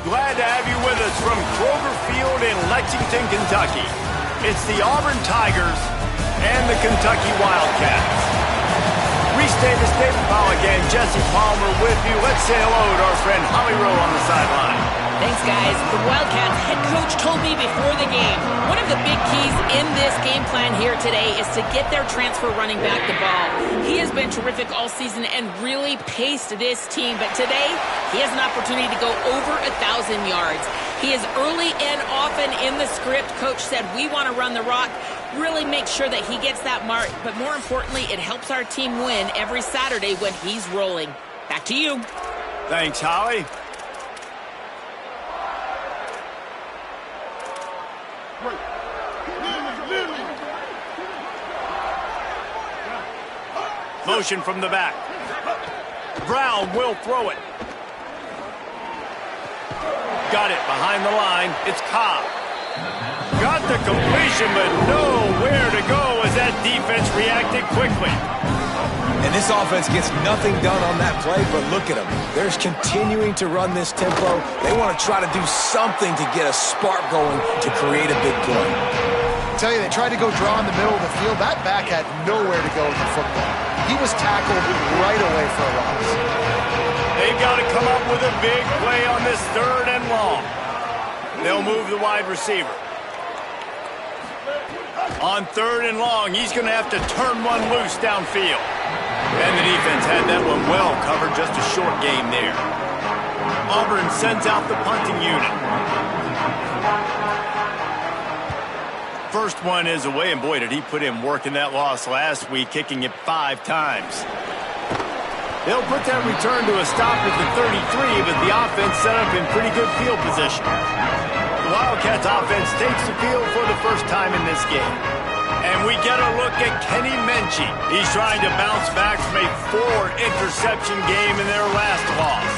Glad to have you with us from Kroger Field in Lexington, Kentucky. It's the Auburn Tigers and the Kentucky Wildcats. Reese Davis, David Pollack, and Jesse Palmer with you. Let's say hello to our friend Holly Rowe on the sideline. Thanks, guys. The Wildcats head coach told me before the game, one of the big keys in this game plan here today is to get their transfer running back the ball. He has been terrific all season and really paced this team, but today he has an opportunity to go over 1,000 yards. He is early and often in the script. Coach said, we want to run the rock, really make sure that he gets that mark, but more importantly, it helps our team win every Saturday when he's rolling. Back to you. Thanks, Holly. Motion from the back. Brown will throw it. Got it behind the line. It's Cobb. Got the completion, but nowhere to go as that defense reacted quickly. And this offense gets nothing done on that play, but look at them. They're continuing to run this tempo. They want to try to do something to get a spark going to create a big play. I tell you, they tried to go draw in the middle of the field. That back had nowhere to go with the football. He was tackled right away for a loss. They've got to come up with a big play on this 3rd and long. They'll move the wide receiver. On 3rd and long, he's going to have to turn one loose downfield. And the defense had that one well covered, just a short game there. Auburn sends out the punting unit. First one is away, and boy, did he put in work in that loss last week, kicking it 5 times. They'll put that return to a stop at the 33, but the offense set up in pretty good field position. The Wildcats offense takes the field for the first time in this game. And we get a look at Kenny Menchie. He's trying to bounce back from a 4-interception game in their last loss.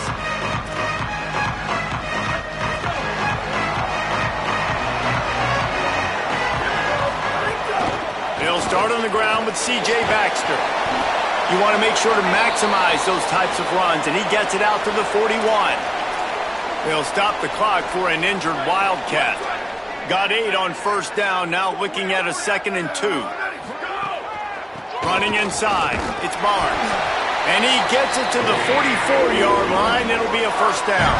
They'll start on the ground with C.J. Baxter. You want to make sure to maximize those types of runs, and he gets it out to the 41. They'll stop the clock for an injured Wildcat. Got 8 on first down, now looking at a 2nd and 2. Running inside, it's Barnes. And he gets it to the 44-yard line. It'll be a first down.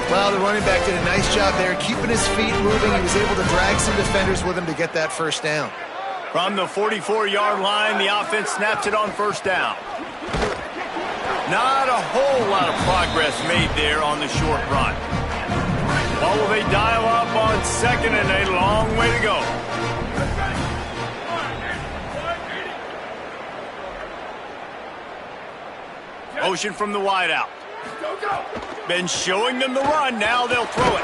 Well, the running back did a nice job there, keeping his feet moving. He was able to drag some defenders with him to get that first down. From the 44-yard line, the offense snaps it on first down. Not a whole lot of progress made there on the short run. What will they dial up on 2nd and a long way to go? Motion from the wideout. Been showing them the run, now they'll throw it.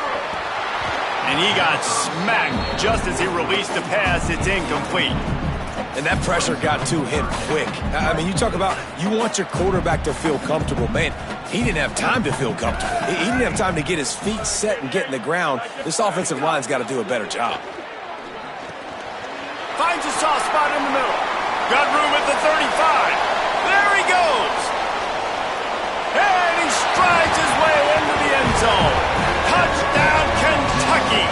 And he got smacked just as he released the pass. It's incomplete. And that pressure got to him quick. I mean, you talk about you want your quarterback to feel comfortable. Man, he didn't have time to feel comfortable. He didn't have time to get his feet set and get in the ground. This offensive line's got to do a better job. Finds a soft spot in the middle. Got room at the 35. There he goes. And he strides his way into the end zone. Touchdown, Kentucky.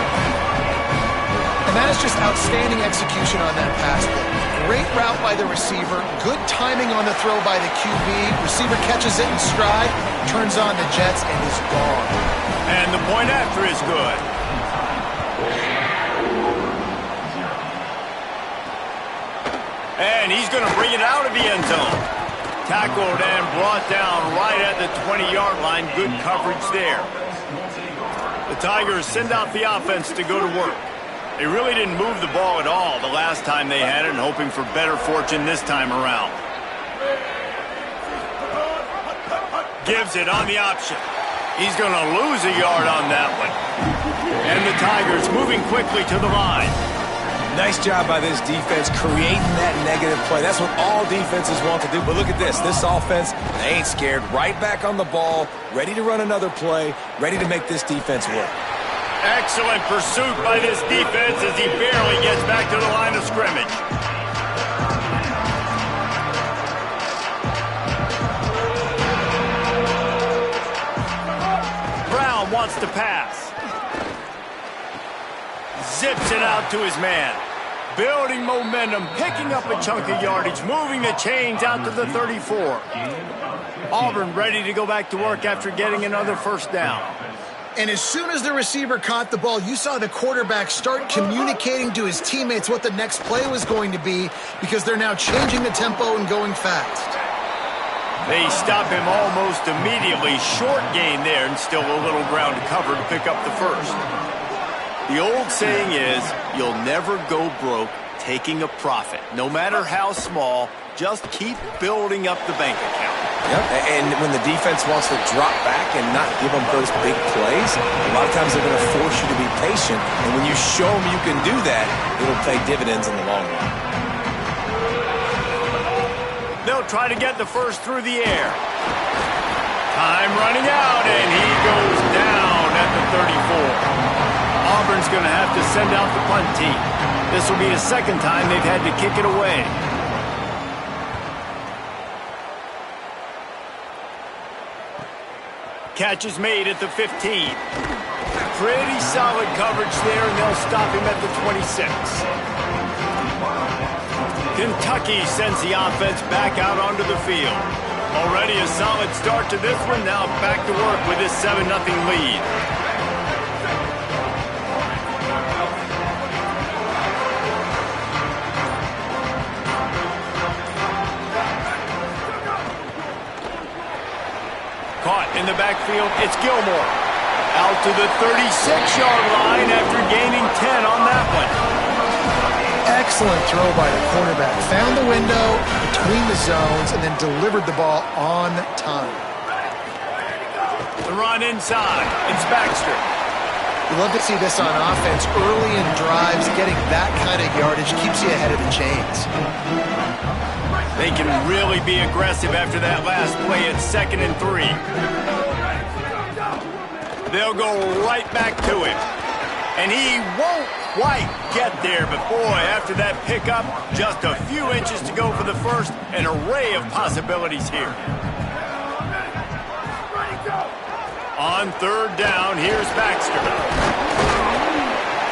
And that is just outstanding execution on that pass play. Great route by the receiver, good timing on the throw by the QB. Receiver catches it in stride, turns on the jets, and is gone. And the point after is good. And he's going to bring it out of the end zone. Tackled and brought down right at the 20-yard line. Good coverage there. The Tigers send out the offense to go to work. They really didn't move the ball at all the last time they had it, and hoping for better fortune this time around. Gives it on the option. He's going to lose a yard on that one. And the Tigers moving quickly to the line. Nice job by this defense creating that negative play. That's what all defenses want to do. But look at this. This offense, they ain't scared. Right back on the ball, ready to run another play, ready to make this defense work. Excellent pursuit by this defense as he barely gets back to the line of scrimmage. Brown wants to pass. Zips it out to his man. Building momentum, picking up a chunk of yardage, moving the chains out to the 34. Auburn ready to go back to work after getting another first down. And as soon as the receiver caught the ball, you saw the quarterback start communicating to his teammates what the next play was going to be, because they're now changing the tempo and going fast. They stop him almost immediately. Short gain there, and still a little ground to cover to pick up the first. The old saying is, you'll never go broke taking a profit. No matter how small, just keep building up the bank account. Yep, and when the defense wants to drop back and not give them those big plays, a lot of times they're going to force you to be patient. And when you show them you can do that, it'll pay dividends in the long run. They'll try to get the first through the air. Time running out, and he goes down at the 34. Auburn's going to have to send out the punt team. This will be the second time they've had to kick it away. Catch is made at the 15. Pretty solid coverage there, and they'll stop him at the 26. Kentucky sends the offense back out onto the field. Already a solid start to this one. Now back to work with this 7-0 lead. Caught in the backfield, it's Gilmore. Out to the 36-yard line after gaining 10 on that one. Excellent throw by the quarterback. Found the window between the zones and then delivered the ball on time. The run inside. It's Baxter. You love to see this on offense. Early in drives, getting that kind of yardage keeps you ahead of the chains. They can really be aggressive after that last play at 2nd and 3. They'll go right back to him. And he won't quite get there, but boy, after that pickup, just a few inches to go for the first. An array of possibilities here. On 3rd down, here's Baxter.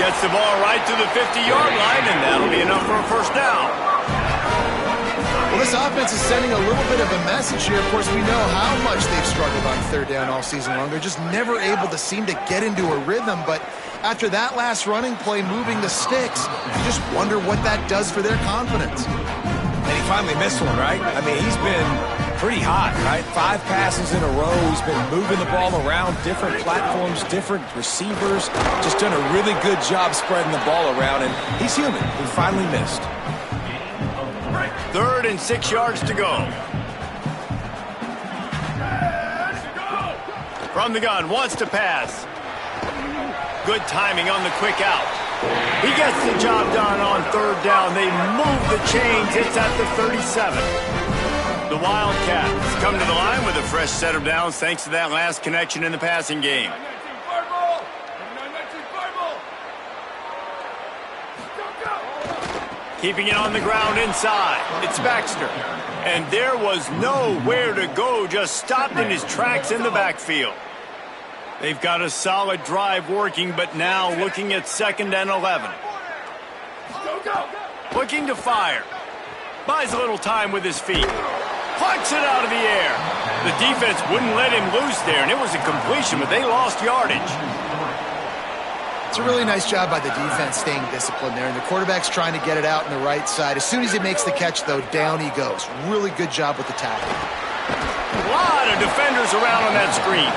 Gets the ball right to the 50-yard line, and that'll be enough for a first down. Well, this offense is sending a little bit of a message here. Of course, we know how much they've struggled on 3rd down all season long. They're just never able to seem to get into a rhythm. But after that last running play, moving the sticks, you just wonder what that does for their confidence. And he finally missed one, right? I mean, he's been pretty hot, right? 5 passes in a row. He's been moving the ball around, different platforms, different receivers. Just done a really good job spreading the ball around, and he's human. He finally missed. 3rd and 6 yards to go. From the gun, wants to pass. Good timing on the quick out. He gets the job done on 3rd down. They move the chains. It's at the 37. The Wildcats come to the line with a fresh set of downs thanks to that last connection in the passing game. Keeping it on the ground inside. It's Baxter. And there was nowhere to go. Just stopped in his tracks in the backfield. They've got a solid drive working, but now looking at 2nd and 11. Looking to fire. Buys a little time with his feet. Plucks it out of the air. The defense wouldn't let him loose there, and it was a completion, but they lost yardage. It's a really nice job by the defense staying disciplined there, and the quarterback's trying to get it out on the right side. As soon as he makes the catch, though, down he goes. Really good job with the tackle. A lot of defenders around on that screen.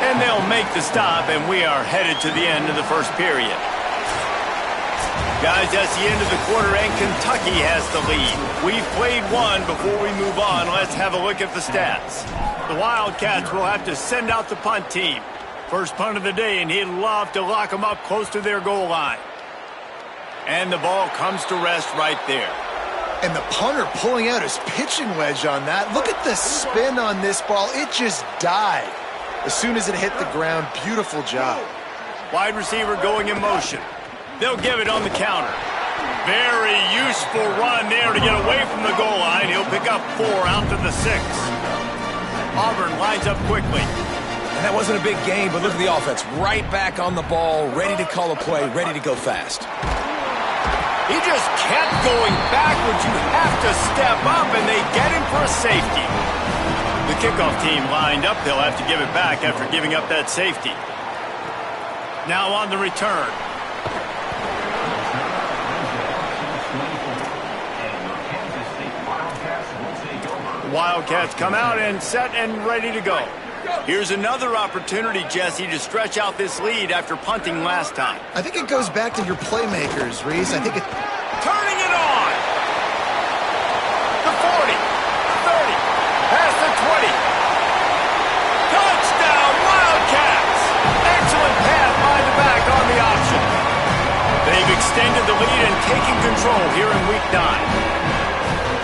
And they'll make the stop, and we are headed to the end of the first period. Guys, that's the end of the quarter, and Kentucky has the lead. We've played one. Before we move on, let's have a look at the stats. The Wildcats will have to send out the punt team. First punt of the day, and he'd love to lock them up close to their goal line. And the ball comes to rest right there. And the punter pulling out his pitching wedge on that. Look at the spin on this ball. It just died as soon as it hit the ground. Beautiful job. Wide receiver going in motion. They'll give it on the counter. Very useful run there to get away from the goal line. He'll pick up 4 out to the 6. Auburn lines up quickly. And that wasn't a big game, but look at the offense. Right back on the ball, ready to call a play, ready to go fast. He just kept going backwards. You have to step up, and they get him for a safety. The kickoff team lined up. They'll have to give it back after giving up that safety. Now on the return. Wildcats come out and set and ready to go. Here's another opportunity, Jesse, to stretch out this lead after punting last time. I think it goes back to your playmakers, Reese. I think it... Turning it on! The 40, 30, past the 20. Touchdown, Wildcats! Excellent pass by the back on the option. They've extended the lead and taken control here in Week 9.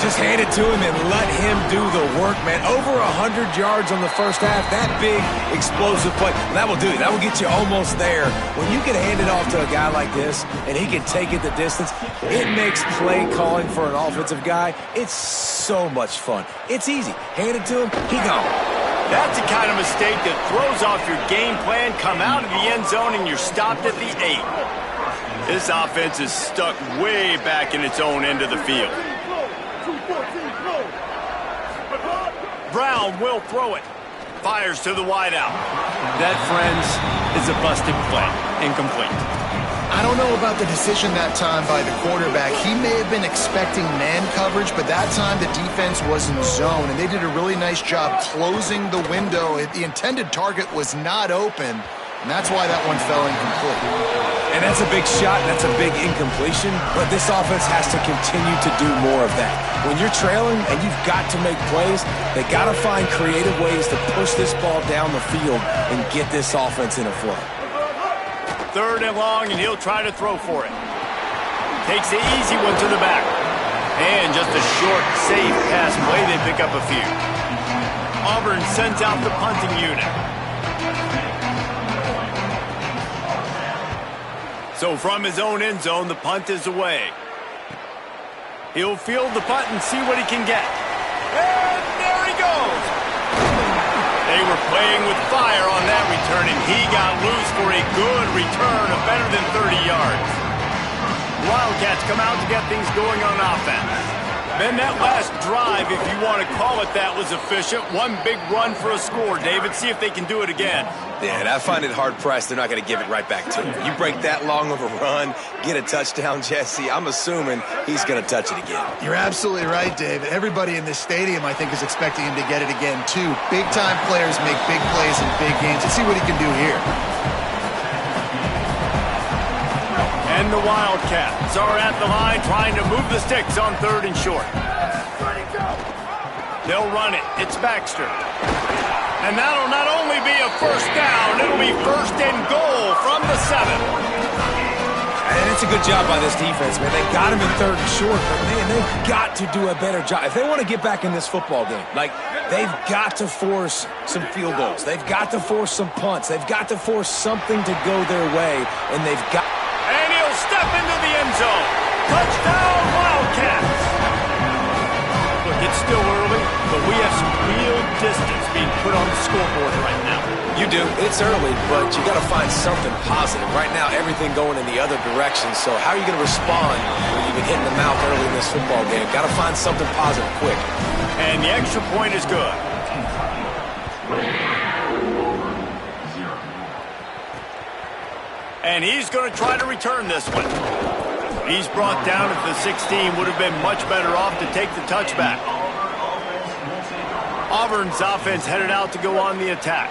Just hand it to him and let him do the work, man. Over 100 yards on the first half. That big, explosive play. That will do it. That will get you almost there. When you can hand it off to a guy like this and he can take it the distance, it makes play calling for an offensive guy. It's so much fun. It's easy. Hand it to him, he gone. That's the kind of mistake that throws off your game plan. Come out of the end zone and you're stopped at the 8. This offense is stuck way back in its own end of the field. Brown will throw it. Fires to the wideout. That, friends, is a busted play. Incomplete. I don't know about the decision that time by the quarterback. He may have been expecting man coverage, but that time the defense was in zone, and they did a really nice job closing the window. The intended target was not open, and that's why that one fell incomplete. And that's a big shot, that's a big incompletion, but this offense has to continue to do more of that. When you're trailing and you've got to make plays, they got to find creative ways to push this ball down the field and get this offense in a flow. 3rd and long, and he'll try to throw for it. Takes the easy one to the back. And just a short, safe pass play, they pick up a few. Auburn sends out the punting unit. So from his own end zone, the punt is away. He'll field the punt and see what he can get. And there he goes. They were playing with fire on that return, and he got loose for a good return of better than 30 yards. Wildcats come out to get things going on offense. Then that last drive, if you want to call it that, was efficient. One big run for a score. David, see if they can do it again. Yeah, and I find it hard-pressed they're not going to give it right back to him. You break that long of a run, get a touchdown, Jesse, I'm assuming he's going to touch it again. You're absolutely right, David. Everybody in this stadium, I think, is expecting him to get it again, too. Big-time players make big plays in big games. Let's see what he can do here. And the Wildcats are at the line trying to move the sticks on 3rd and short. They'll run it. It's Baxter. And that'll not only be a first down, it'll be 1st and goal from the 7. And it's a good job by this defense, man. They got him in 3rd and short, but, man, they've got to do a better job. If they want to get back in this football game, like, they've got to force some field goals. They've got to force some punts. They've got to force something to go their way, and they've got... And he'll step into the end zone. Touchdown, Wildcats. Look, it's still early, but we have some real distance being put on the scoreboard right now. You do. It's early, but you got to find something positive. Right now, everything going in the other direction. So how are you going to respond when you've been hitting the mouth early in this football game? Got to find something positive quick. And the extra point is good. And he's going to try to return this one. He's brought down at the 16. Would have been much better off to take the touchback. Auburn's offense headed out to go on the attack.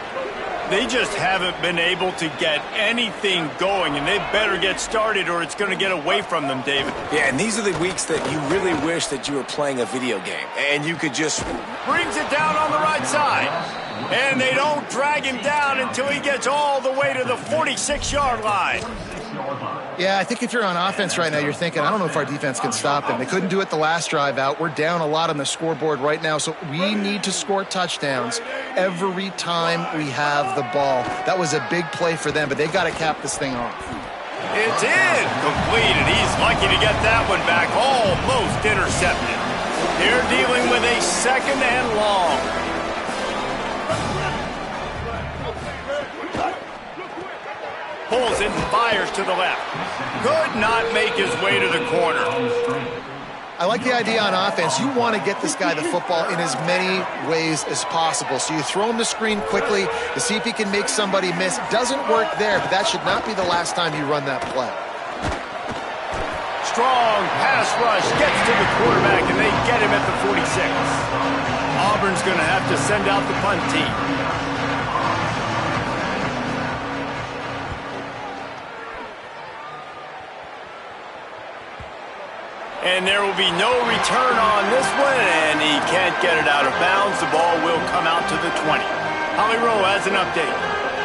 They just haven't been able to get anything going, and they better get started or it's going to get away from them, David. Yeah, and these are the weeks that you really wish that you were playing a video game, and you could just... Brings it down on the right side, and they don't drag him down until he gets all the way to the 46-yard line. Yeah, I think if you're on offense right now, you're thinking, I don't know if our defense can stop them. They couldn't do it the last drive out. We're down a lot on the scoreboard right now, so we need to score touchdowns every time we have the ball. That was a big play for them, but they got to cap this thing off. It's incomplete, and he's lucky to get that one back. Almost intercepted. They're dealing with a second and long. Pulls it and fires to the left. Could not make his way to the corner. I like the idea on offense. You want to get this guy the football in as many ways as possible. So you throw him the screen quickly to see if he can make somebody miss. Doesn't work there, but that should not be the last time you run that play. Strong pass rush gets to the quarterback, and they get him at the 46. Auburn's going to have to send out the punt team. And there will be no return on this one, and he can't get it out of bounds. The ball will come out to the 20. Holly Rowe has an update.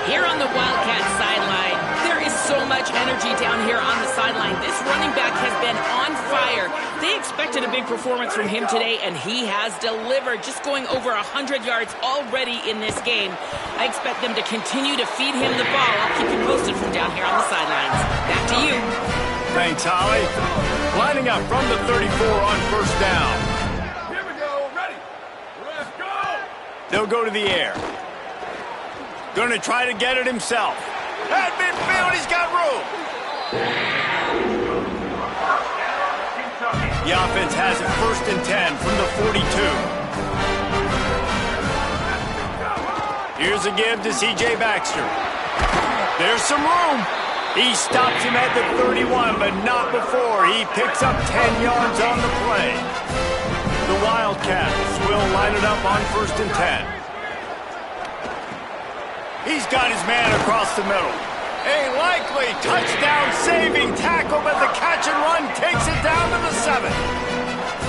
Here on the Wildcats sideline, there is so much energy down here on the sideline. This running back has been on fire. They expected a big performance from him today, and he has delivered, just going over 100 yards already in this game. I expect them to continue to feed him the ball. I'll keep you posted from down here on the sidelines. Back to you. Thanks, Holly. Lining up from the 34 on first down. Here we go. Ready. Let's go. They'll go to the air. Going to try to get it himself. At midfield, he's got room. The offense has it 1st and 10 from the 42. Here's a give to C.J. Baxter. There's some room. He stops him at the 31, but not before. He picks up 10 yards on the play. The Wildcats will line it up on 1st and 10. He's got his man across the middle. A likely touchdown-saving tackle, but the catch and run takes it down to the 7.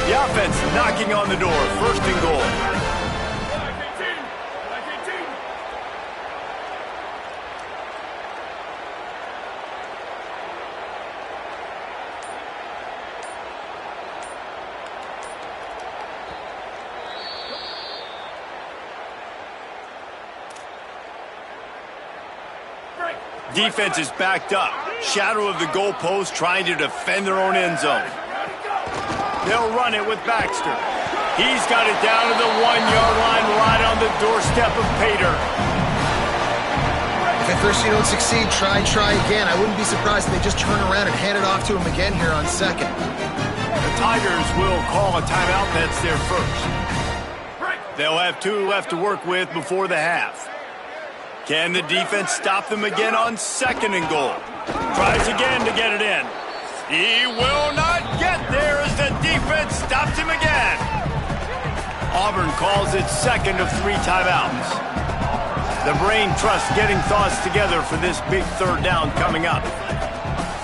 The offense knocking on the door. 1st and goal. Defense is backed up. Shadow of the goalpost trying to defend their own end zone. They'll run it with Baxter. He's got it down to the 1-yard line right on the doorstep of Pater. If at first you don't succeed, try again. I wouldn't be surprised if they just turn around and hand it off to him again here on 2nd. The Tigers will call a timeout. That's their first. They'll have 2 left to work with before the half. Can the defense stop them again on 2nd and goal? Tries again to get it in. He will not get there as the defense stops him again. Auburn calls it 2nd of 3 timeouts. The brain trust getting thoughts together for this big 3rd down coming up.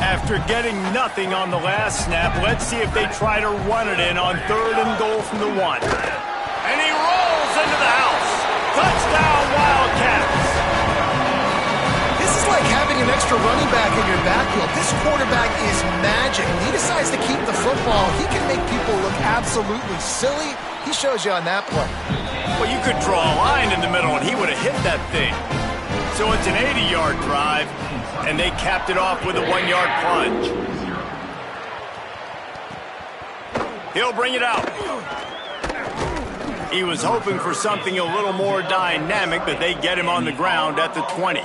After getting nothing on the last snap, let's see if they try to run it in on 3rd and goal from the 1. And he rolls into the house. Touchdown, Wildcats. It's like having an extra running back in your backfield. This quarterback is magic. When he decides to keep the football, he can make people look absolutely silly. He shows you on that play. Well, you could draw a line in the middle, and he would have hit that thing. So it's an 80-yard drive, and they capped it off with a 1-yard plunge. He'll bring it out. He was hoping for something a little more dynamic, but they get him on the ground at the 20.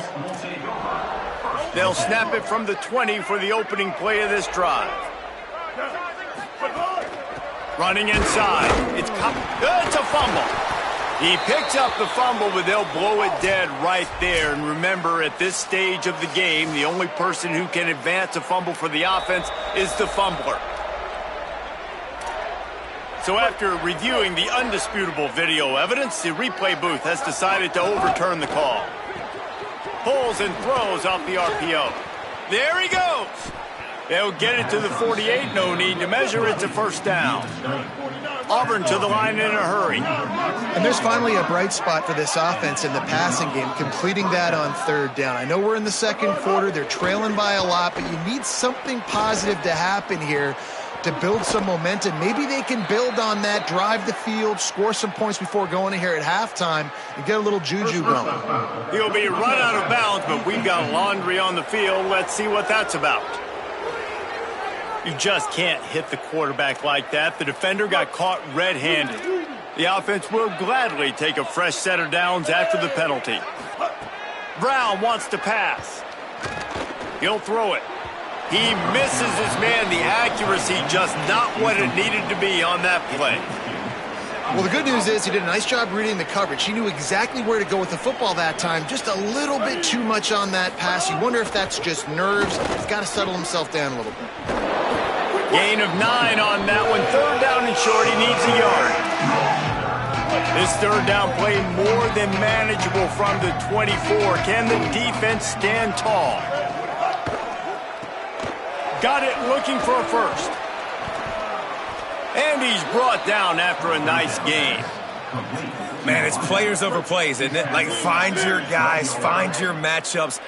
They'll snap it from the 20 for the opening play of this drive. Running inside. It's a fumble. He picks up the fumble, but they'll blow it dead right there. And remember, at this stage of the game, the only person who can advance a fumble for the offense is the fumbler. So after reviewing the undisputable video evidence, the replay booth has decided to overturn the call. Pulls and throws off the RPO. There he goes. They'll get it to the 48. No need to measure. It's a first down. Auburn to the line in a hurry. And there's finally a bright spot for this offense in the passing game, completing that on third down. I know we're in the second quarter. They're trailing by a lot, but you need something positive to happen here to build some momentum. Maybe they can build on that, drive the field, score some points before going in here at halftime and get a little juju going. He'll be run out of bounds, but we've got laundry on the field. Let's see what that's about. You just can't hit the quarterback like that. The defender got caught red-handed. The offense will gladly take a fresh set of downs after the penalty. Brown wants to pass. He'll throw it. He misses his man. The accuracy just not what it needed to be on that play. Well, the good news is he did a nice job reading the coverage. He knew exactly where to go with the football that time. Just a little bit too much on that pass. You wonder if that's just nerves. He's got to settle himself down a little bit. Gain of 9 on that one. Third down and short. He needs a yard. This third down play more than manageable from the 24. Can the defense stand tall? Got it looking for a first. And he's brought down after a nice gain. Man, it's players over plays, isn't it? Like, find your guys, find your matchups.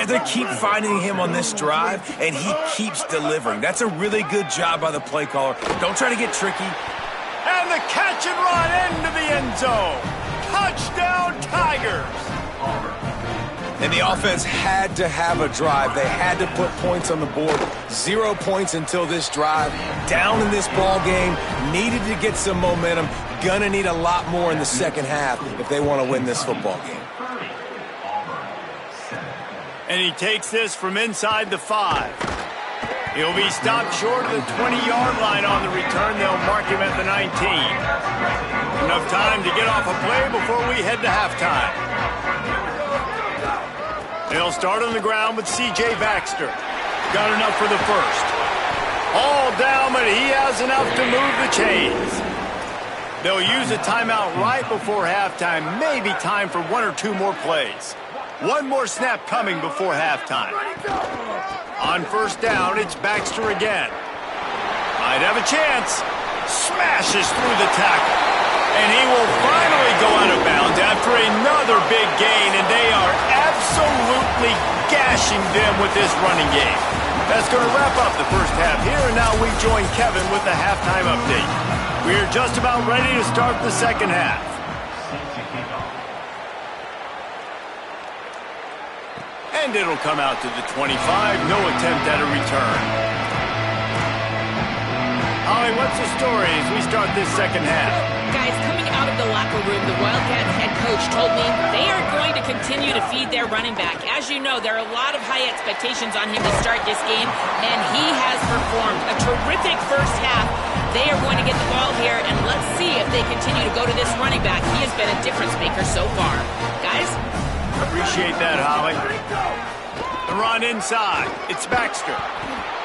They keep finding him on this drive, and he keeps delivering. That's a really good job by the play caller. Don't try to get tricky. And the catch and run into the end zone. Touchdown, Tigers. And the offense had to have a drive. They had to put points on the board. 0 points until this drive. Down in this ball game. Needed to get some momentum. Gonna need a lot more in the second half if they want to win this football game. And he takes this from inside the 5. He'll be stopped short of the 20-yard line on the return. They'll mark him at the 19. Enough time to get off a play before we head to halftime. They'll start on the ground with C.J. Baxter. Got enough for the first. All down, but he has enough to move the chains. They'll use a timeout right before halftime. Maybe time for 1 or 2 more plays. One more snap coming before halftime. On first down, it's Baxter again. Might have a chance. Smashes through the tackle. And he will finally go out of bounds after another big gain, and they are absolutely gashing them with this running game. That's going to wrap up the first half here, and now we join Kevin with the halftime update. We're just about ready to start the second half. And it'll come out to the 25. No attempt at a return. Holly, what's the story as we start this second half? Guys, coming out of the locker room, the Wildcat head coach told me they are going to continue to feed their running back. As you know, there are a lot of high expectations on him to start this game, and he has performed a terrific first half. They are going to get the ball here, and let's see if they continue to go to this running back. He has been a difference maker so far. Guys? Appreciate that, Holly. The run inside. It's Baxter.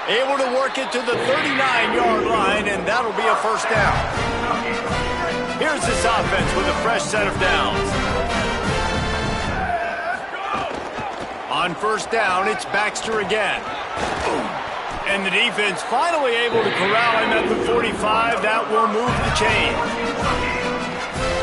Able to work it to the 39-yard line, and that'll be a first down. Here's this offense with a fresh set of downs. On first down, it's Baxter again. And the defense finally able to corral him at the 45. That will move the chain.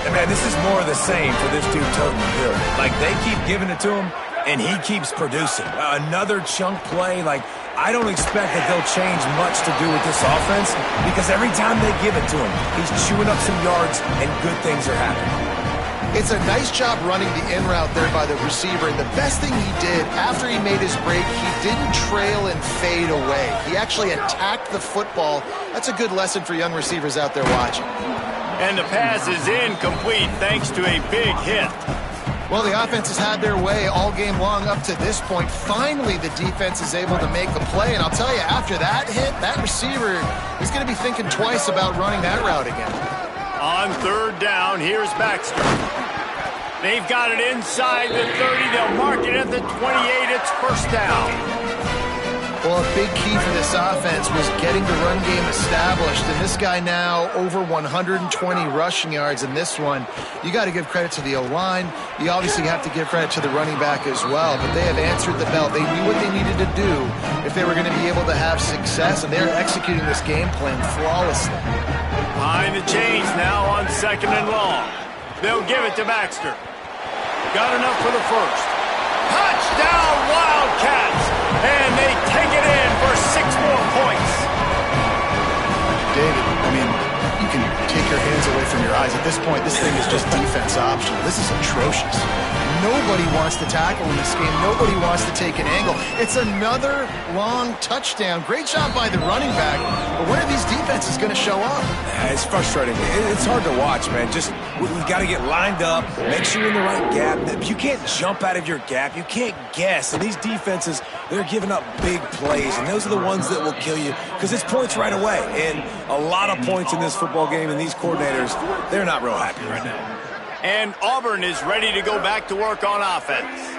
And man, this is more of the same for this dude toting the bill. Like, they keep giving it to him, and he keeps producing. Another chunk play, like, I don't expect that they'll change much to do with this offense because every time they give it to him, he's chewing up some yards and good things are happening. It's a nice job running the in route there by the receiver, and the best thing he did after he made his break, he didn't trail and fade away. He actually attacked the football. That's a good lesson for young receivers out there watching. And the pass is incomplete thanks to a big hit. Well, the offense has had their way all game long up to this point. Finally, the defense is able to make a play, and I'll tell you, after that hit, that receiver is going to be thinking twice about running that route again. On third down, here's Baxter. They've got it inside the 30. They'll mark it at the 28. It's first down. Well, a big key for this offense was getting the run game established, and this guy now over 120 rushing yards in this one. You got to give credit to the O-line. You obviously have to give credit to the running back as well, but they have answered the bell. They knew what they needed to do if they were going to be able to have success, and they're executing this game plan flawlessly. Behind the chains now on second and long. They'll give it to Baxter. Got enough for the first. Touchdown, Wildcats! And they take it in for 6 more points. David, I mean, you can take your hands away from your eyes. At this point, this thing is just defense optional. This is atrocious. Nobody wants to tackle in this game. Nobody wants to take an angle. It's another long touchdown. Great job by the running back. But when are these defenses going to show up? It's frustrating. It's hard to watch, man. We've got to get lined up, make sure you're in the right gap. You can't jump out of your gap. You can't guess. And these defenses, they're giving up big plays, and those are the ones that will kill you because it's points right away. And a lot of points in this football game, and these coordinators, they're not real happy right now. And Auburn is ready to go back to work on offense.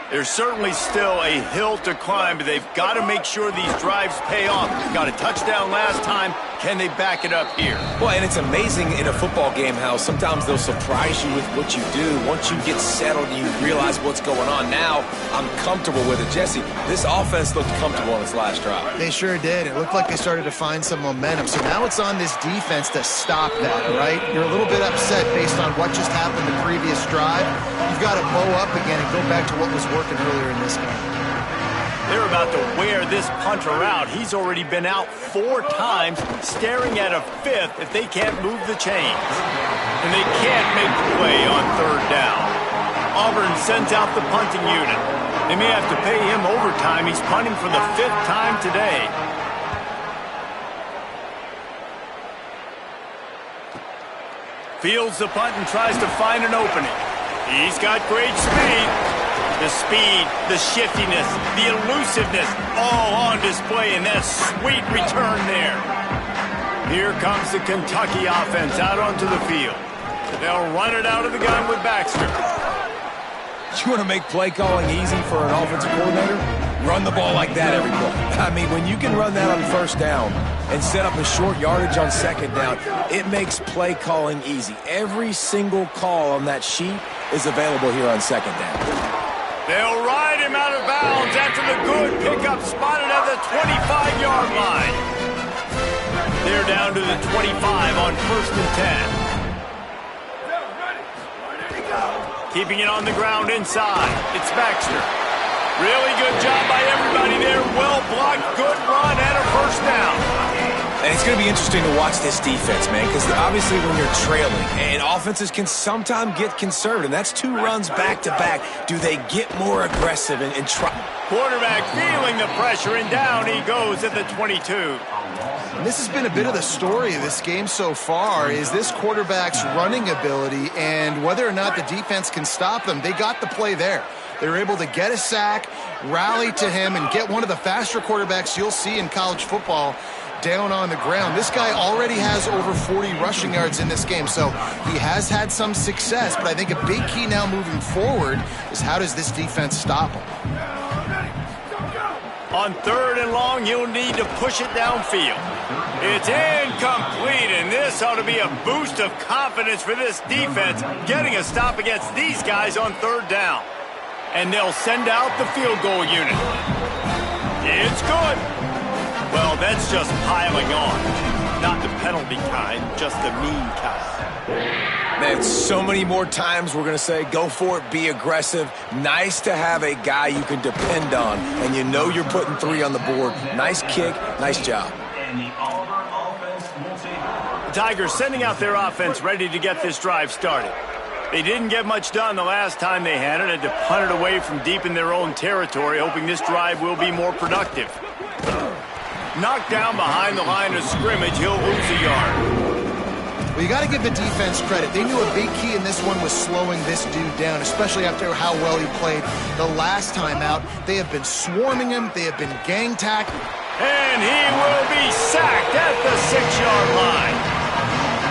There's certainly still a hill to climb, but they've got to make sure these drives pay off. Got a touchdown last time. Can they back it up here? Well, and it's amazing in a football game how sometimes they'll surprise you with what you do. Once you get settled, you realize what's going on. Now, I'm comfortable with it. Jesse, this offense looked comfortable on its last drive. They sure did. It looked like they started to find some momentum. So now it's on this defense to stop that, all right? You're a little bit upset based on what just happened the previous drive. You've got to bow up again and go back to what was working earlier in this game. They're about to wear this punter out. He's already been out 4 times, staring at a 5th if they can't move the chains. And they can't make the play on third down. Auburn sends out the punting unit. They may have to pay him overtime. He's punting for the 5th time today. Fields the punt and tries to find an opening. He's got great speed. The speed, the shiftiness, the elusiveness, all on display in that sweet return there. Here comes the Kentucky offense out onto the field. They'll run it out of the gun with Baxter. You want to make play calling easy for an offensive coordinator? Run the ball like that every play. I mean, when you can run that on first down and set up a short yardage on second down, it makes play calling easy. Every single call on that sheet is available here on second down. They'll ride him out of bounds after the good pickup spotted at the 25-yard line. They're down to the 25 on 1st and 10. Keeping it on the ground inside. It's Baxter. Really good job by everybody there. Well blocked, good run, and a first down. And it's going to be interesting to watch this defense, man, because obviously when you're trailing, and offenses can sometimes get conservative, and that's 2 runs back-to-back. Do they get more aggressive and try? Quarterback feeling the pressure, and down he goes at the 22. And this has been a bit of the story of this game so far, is this quarterback's running ability and whether or not the defense can stop them. They got the play there. They were able to get a sack, rally to him, and get one of the faster quarterbacks you'll see in college football down on the ground. This guy already has over 40 rushing yards in this game, so he has had some success, but I think a big key now moving forward is how does this defense stop him? On third and long, you'll need to push it downfield. It's incomplete, and this ought to be a boost of confidence for this defense, getting a stop against these guys on third down. And they'll send out the field goal unit. It's good. Well, that's just piling on. Not the penalty kind, just the mean kind. Man, so many more times we're going to say, go for it, be aggressive. Nice to have a guy you can depend on, and you know you're putting 3 on the board. Nice kick, nice job. The Tigers sending out their offense ready to get this drive started. They didn't get much done the last time they had it. Had to punt it away from deep in their own territory, hoping this drive will be more productive. Knocked down behind the line of scrimmage, he'll lose a yard. Well, you got to give the defense credit. They knew a big key in this one was slowing this dude down, especially after how well he played the last time out. They have been swarming him. They have been gang tackling. And he will be sacked at the 6-yard line.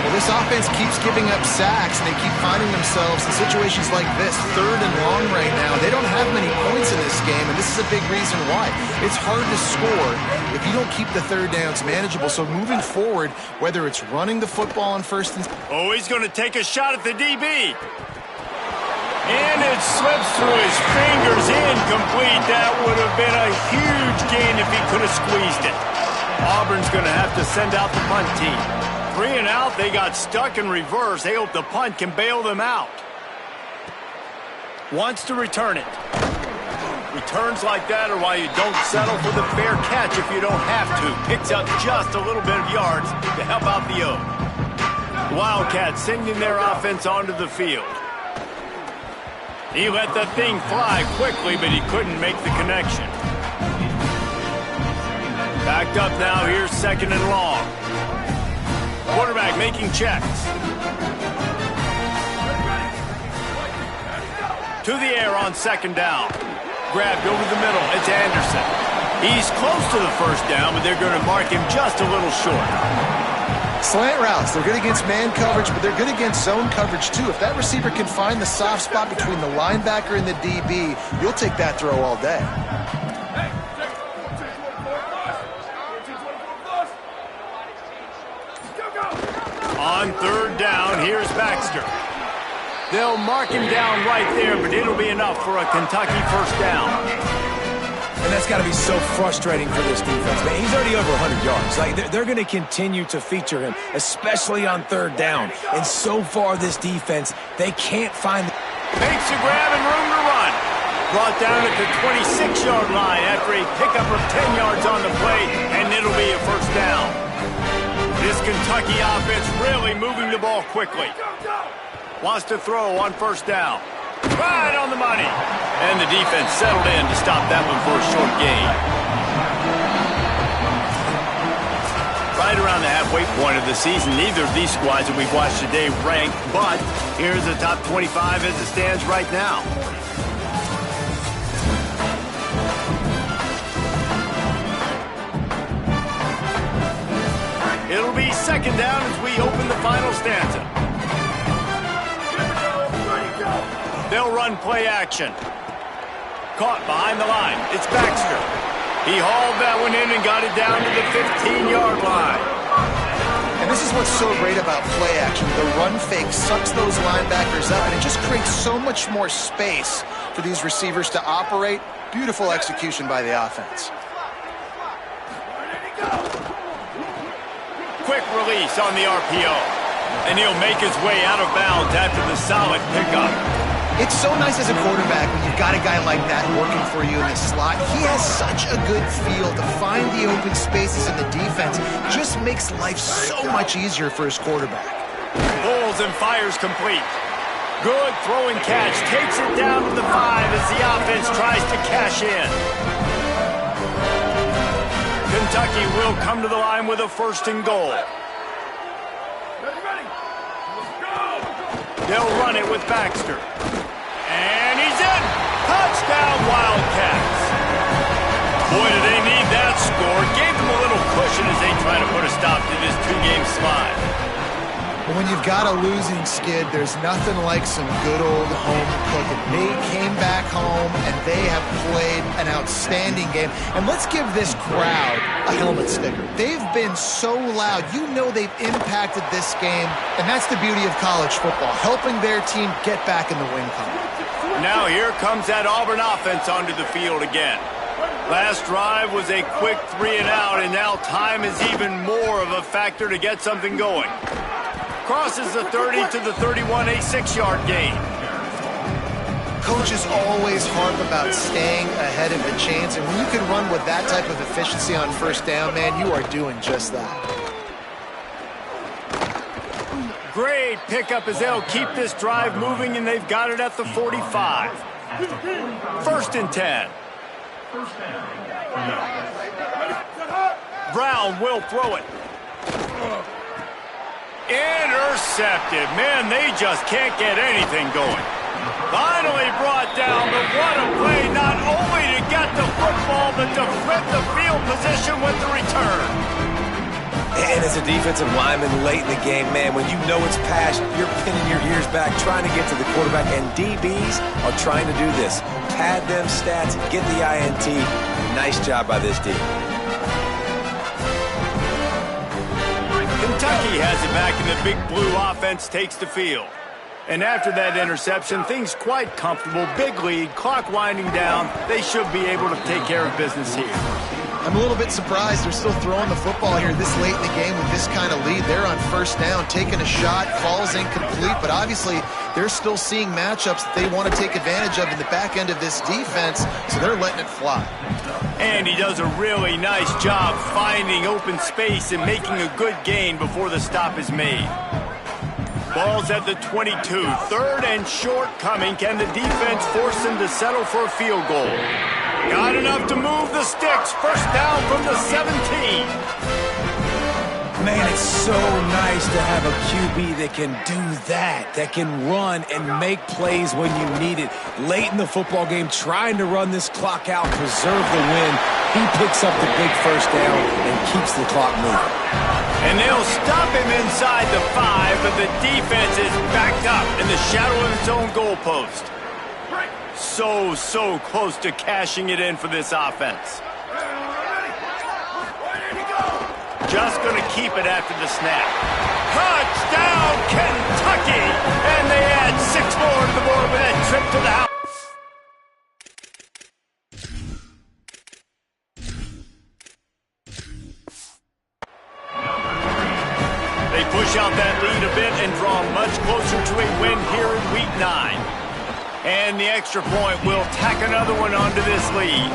Well, this offense keeps giving up sacks, and they keep finding themselves in situations like this, 3rd and long right now. They don't have many points in this game, and this is a big reason why. It's hard to score if you don't keep the 3rd downs manageable. So moving forward, whether it's running the football on 1st and... Oh, he's going to take a shot at the DB. And it slips through his fingers, incomplete. That would have been a huge gain if he could have squeezed it. Auburn's going to have to send out the punt team. 3 and out, they got stuck in reverse. They hope the punt can bail them out. Wants to return it. Returns like that are why you don't settle for the fair catch if you don't have to. Picks up just a little bit of yards to help out the O. The Wildcats sending their offense onto the field. He let the thing fly quickly, but he couldn't make the connection. Backed up now, here's 2nd and long. Quarterback making checks. To the air on 2nd down. Grabbed over the middle. It's Anderson. He's close to the 1st down, but they're going to mark him just a little short. Slant routes. They're good against man coverage, but they're good against zone coverage too. If that receiver can find the soft spot between the linebacker and the DB, you'll take that throw all day. On 3rd down, here's Baxter. They'll mark him down right there, but it'll be enough for a Kentucky 1st down. And that's got to be so frustrating for this defense, man. He's already over 100 yards. Like, they're going to continue to feature him, especially on 3rd down. And so far, this defense, they can't find... Makes a grab and room to run. Brought down at the 26-yard line after a pickup of 10 yards on the play, and it'll be a 1st down. This Kentucky offense really moving the ball quickly. Wants to throw on 1st down. Right on the money. And the defense settled in to stop that one for a short gain. Right around the halfway point of the season, neither of these squads that we've watched today rank, but here's the top 25 as it stands right now. It'll be 2nd down as we open the final stanza. They'll run play action. Caught behind the line. It's Baxter. He hauled that one in and got it down to the 15-yard line. And this is what's so great about play action. The run fake sucks those linebackers up, and it just creates so much more space for these receivers to operate. Beautiful execution by the offense. Quick release on the RPO. And he'll make his way out of bounds after the solid pickup. It's so nice as a quarterback when you've got a guy like that working for you in the slot. He has such a good feel to find the open spaces in the defense. Just makes life so much easier for his quarterback. Pulls and fires complete. Good throwing catch. Takes it down to the 5 as the offense tries to cash in. Kentucky will come to the line with a 1st and goal. They'll run it with Baxter. And he's in! Touchdown, Wildcats! Boy, do they need that score. Gave them a little cushion as they try to put a stop to this 2-game slide. But when you've got a losing skid, there's nothing like some good old home cooking. They came back home, and they have played an outstanding game. And let's give this crowd a helmet sticker. They've been so loud. You know they've impacted this game, and that's the beauty of college football, helping their team get back in the win column. Now here comes that Auburn offense onto the field again. Last drive was a quick 3 and out, and now time is even more of a factor to get something going. Crosses the 30 to the 31, a 6-yard gain. Coaches always harp about staying ahead of the chains, and when you can run with that type of efficiency on 1st down, man, you are doing just that. Great pickup as they'll keep this drive moving, and they've got it at the 45. 1st and 10. Brown will throw it. Intercepted. Man, they just can't get anything going. Finally brought down, but what a play, not only to get the football, but to flip the field position with the return. And as As a defensive lineman late in the game, man, when you know it's past, you're pinning your ears back, trying to get to the quarterback, and DBs are trying to do this. Pad them stats, get the INT. Nice job by this D. Kentucky has it back, and the big blue offense takes the field. And after that interception, things quite comfortable. Big lead, clock winding down. They should be able to take care of business here. I'm a little bit surprised they're still throwing the football here this late in the game with this kind of lead. They're on first down, taking a shot, falls incomplete, but obviously they're still seeing matchups that they want to take advantage of in the back end of this defense, so they're letting it fly. And he does a really nice job finding open space and making a good gain before the stop is made. Ball's at the 22. Third and short coming. Can the defense force them to settle for a field goal? Got enough to move the sticks. First down from the 17. Man, it's so nice to have a QB that can do that can run and make plays when you need it. Late in the football game, trying to run this clock out, preserve the win. He picks up the big first down and keeps the clock moving. And they'll stop him inside the 5, but the defense is backed up in the shadow of its own goalpost. So close to cashing it in for this offense. Just going to keep it after the snap. Touchdown, Kentucky! And they add 6 more to the board with that trip to the house. They push out that lead a bit and draw much closer to a win here in Week 9. And the extra point will tack another one onto this lead.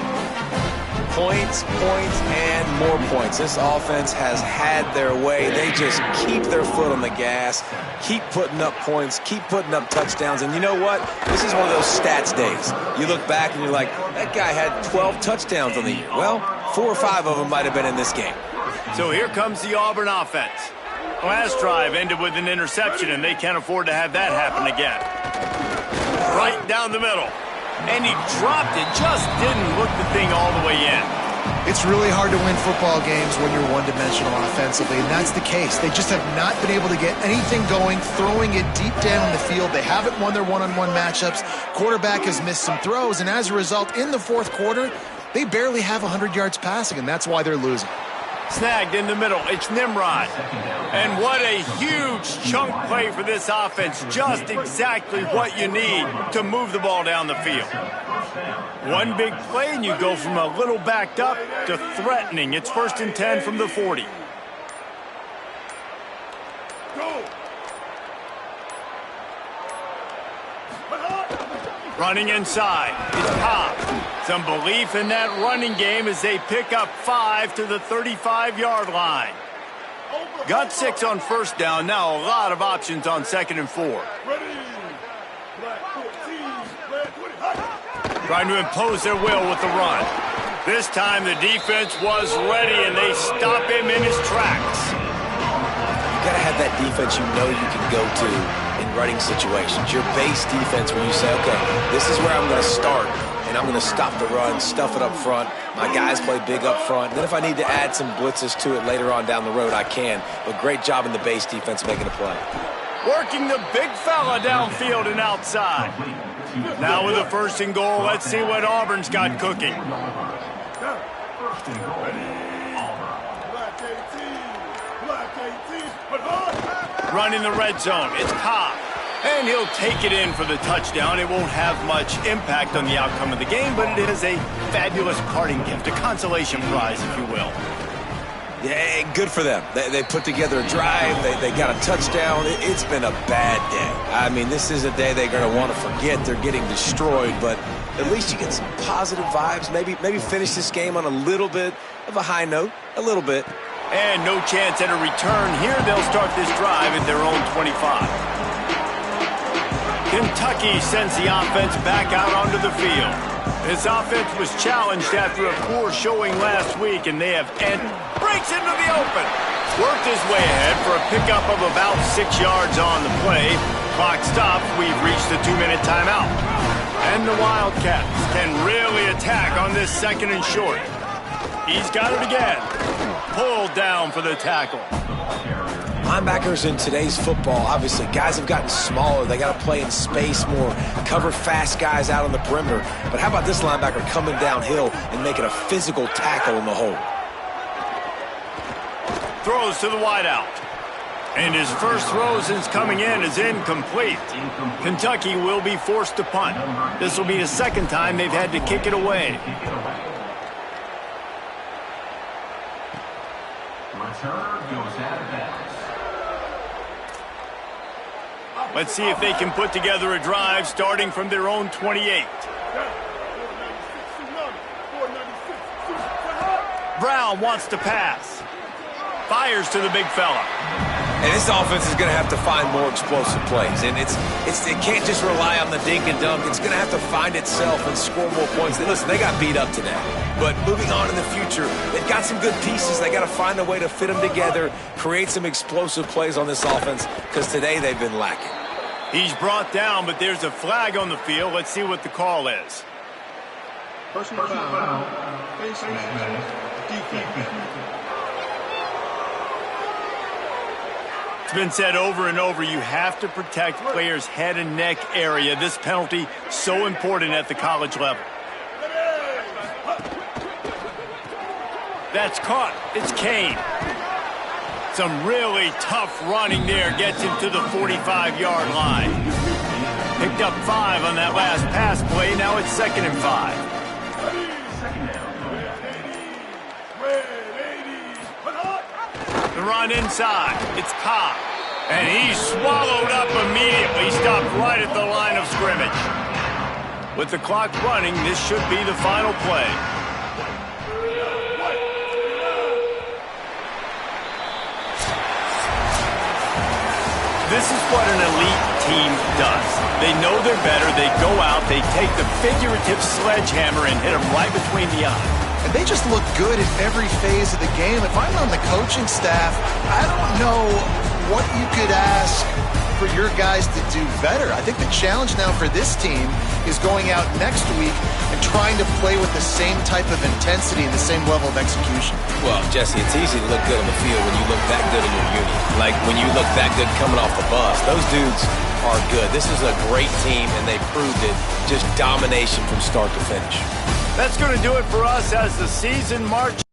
Points, and more points. This offense has had their way. They just keep their foot on the gas, keep putting up points, keep putting up touchdowns. And you know what? This is one of those stats days. You look back and you're like, that guy had 12 touchdowns on the year. Well, 4 or 5 of them might have been in this game. So here comes the Auburn offense. Last drive ended with an interception, and they can't afford to have that happen again. Right down the middle. And he dropped it, just didn't look the thing all the way in. It's really hard to win football games when you're one-dimensional offensively, and that's the case. They just have not been able to get anything going, throwing it deep down in the field. They haven't won their one-on-one matchups. Quarterback has missed some throws, and as a result, in the fourth quarter, they barely have 100 yards passing, and that's why they're losing. Snagged in the middle. It's Nimrod. And what a huge chunk play for this offense. Just exactly what you need to move the ball down the field. One big play and you go from a little backed up to threatening. It's 1st and 10 from the 40. Go. Running inside. It's Pop. Some belief in that running game as they pick up 5 to the 35-yard line. Got 6 on first down. Now a lot of options on 2nd and 4. Trying to impose their will with the run. This time the defense was ready and they stop him in his tracks. You got to have that defense you know you can go to in running situations. Your base defense where you say, okay, this is where I'm going to start. And I'm going to stop the run, stuff it up front. My guys play big up front. Then if I need to add some blitzes to it later on down the road, I can. But great job in the base defense making a play. Working the big fella downfield and outside. Now with a 1st and goal, let's see what Auburn's got cooking. Running the red zone, it's Cobb. And he'll take it in for the touchdown. It won't have much impact on the outcome of the game, but it is a fabulous parting gift, a consolation prize, if you will. Yeah, good for them. They put together a drive. They got a touchdown. It's been a bad day. I mean, this is a day they're going to want to forget. They're getting destroyed, but at least you get some positive vibes. Maybe finish this game on a little bit of a high note, a little bit. And no chance at a return here. They'll start this drive at their own 25. Kentucky sends the offense back out onto the field. This offense was challenged after a poor showing last week, and they have breaks into the open. Worked his way ahead for a pickup of about 6 yards on the play. Clock stopped. We've reached the 2-minute timeout. And the Wildcats can really attack on this 2nd and short. He's got it again. Pulled down for the tackle. Linebackers in today's football, obviously, guys have gotten smaller. They got to play in space more, cover fast guys out on the perimeter. But how about this linebacker coming downhill and making a physical tackle in the hole? Throws to the wideout. And his first throw since coming in is incomplete. Kentucky will be forced to punt. This will be the second time they've had to kick it away. Return goes out of bounds. Let's see if they can put together a drive starting from their own 28. Brown wants to pass. Fires to the big fella. And this offense is going to have to find more explosive plays. And it can't just rely on the dink and dunk. It's going to have to find itself and score more points. Listen, they got beat up today. But moving on in the future, they've got some good pieces. They got to find a way to fit them together, create some explosive plays on this offense, because today they've been lacking. He's brought down, but there's a flag on the field. Let's see what the call is. Personal foul. Face mask. Defense. It's been said over and over, you have to protect players' head and neck area. This penalty, so important at the college level. That's caught. It's Kane. Some really tough running there. Gets him to the 45-yard line. Picked up 5 on that last pass play. Now it's 2nd and 5. The run inside. It's Cobb. And he's swallowed up immediately. Stopped right at the line of scrimmage. With the clock running, this should be the final play. This is what an elite team does. They know they're better. They go out. They take the figurative sledgehammer and hit them right between the eyes. And they just look good in every phase of the game. If I'm on the coaching staff, I don't know what you could ask for your guys to do better. I think the challenge now for this team is going out next week and trying to play with the same type of intensity and the same level of execution. Well, Jesse, it's easy to look good on the field when you look that good in your uni. Like when you look that good coming off the bus. Those dudes are good. This is a great team, and they proved it. Just domination from start to finish. That's going to do it for us as the season marches.